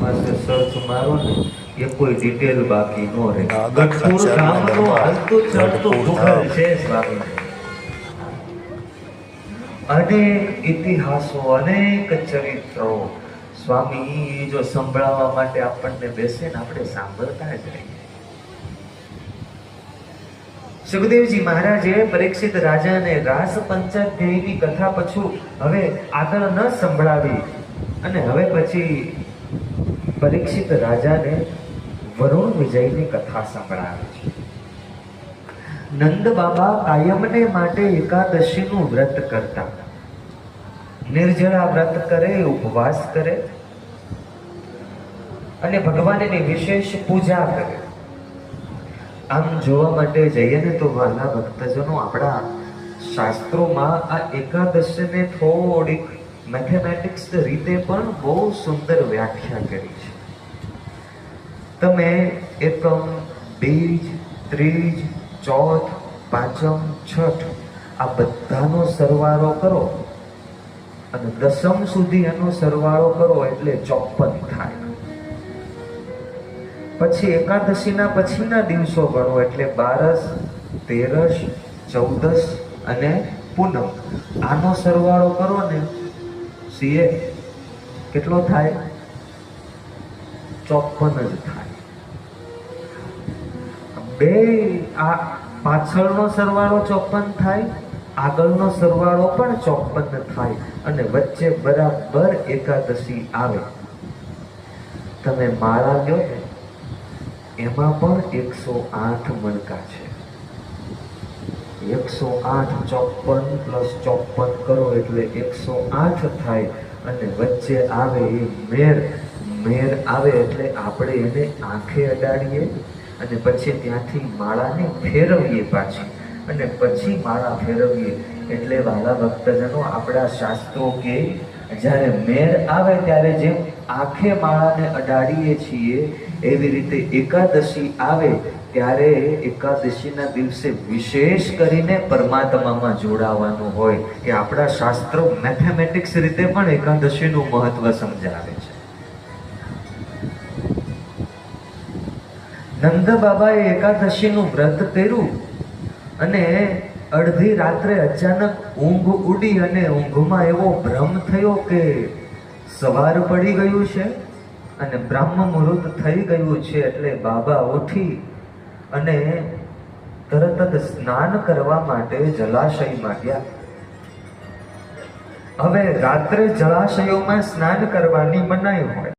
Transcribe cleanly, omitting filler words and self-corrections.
પાસે સર્ચ મારો ને એ કોઈ ડિટેલ બાકી ન રહે. ગઢપુર ગામનો હલતું ચલતું ભૂગોળ છે સ્વામી. અનેક ઇતિહાસો, અનેક ચરિત્રો સ્વામી જો સંભળાવવા માટે આપણને બેસે ને આપણે સાંભળતા જ રહીએ. સુખદેવજી મહારાજે પરીક્ષિત રાજાને રાસ પંચાધ્યાયની કથા પછી હવે આગળ ન સંભળાવી અને હવે પછી પરીક્ષિત રાજાને વરુણ વિજયની કથા સંભળાવી છે. નંદ બાબા કાયમને માટે એકાદશીનું વ્રત કરતા. નિર્જળા વ્રત કરે, ઉપવાસ કરે અને ભગવાનની વિશેષ પૂજા કરે. આમ જોવા માટે જઈએ ને તો વાલા ભક્તજનો, આપણા શાસ્ત્રોમાં આ એકાદશીને થોડીક મેથેમેટિક્સ રીતે પણ બહુ સુંદર વ્યાખ્યા કરી છે. તમે એકમ, બીજ, ત્રીજ, ચોથ, પાંચમ, છઠ આ બધાનો સરવાળો કરો અને દસમ સુધી એનો સરવાળો કરો એટલે 54 થાય. પછી એકાદશીના પછીના દિવસો ગણો એટલે 12, 13, 14 અને પૂનમ. આનો સરવાળો કરો ને સીએ કેટલો થાય? 54 જ થાય. બે આ પાછળનો સરવાળો 54 થાય, આગળનો સરવાળો પણ 54 થાય અને વચ્ચે બરાબર એકાદશી આવે. તમે માળા લ્યો ને એમાં પણ 108 મણકા છે. 108 54 + 54 કરો એટલે 108 થાય અને વચ્ચે આવે એ મેર આવે એટલે આપણે એને આંખે અડાડીએ અને પછી ત્યાંથી માળાને ફેરવીએ પાછી અને પછી માળા ફેરવીએ એટલે વાલા ભક્તજનો, આપણા શાસ્ત્રો કે જ્યારે મેર આવે ત્યારે જેમ આંખે માળાને અડાડીએ છીએ એવી રીતે એકાદશી આવે ત્યારે એકાદશીના દિવસે વિશેષ કરીને પરમાત્મામાં જોડાવાનું હોય. કે આપણા શાસ્ત્રો મેથેમેટિક્સ રીતે પણ એકાદશીનું મહત્વ સમજાવે છે. નંદ બાબાએ એકાદશીનું વ્રત કર્યું અને અડધી રાત્રે અચાનક ઊંઘ ઉડી અને ઊંઘમાં એવો ભ્રમ થયો કે સવાર પડી ગયું છે અને બ્રહ્મ મુહૂર્ત થઈ ગયું છે. એટલે બાબા ઉઠી અને તરત જ સ્નાન કરવા માટે જલાશયમાં ગયા. હવે રાત્રે જળાશયોમાં સ્નાન કરવાની મનાઈ હોય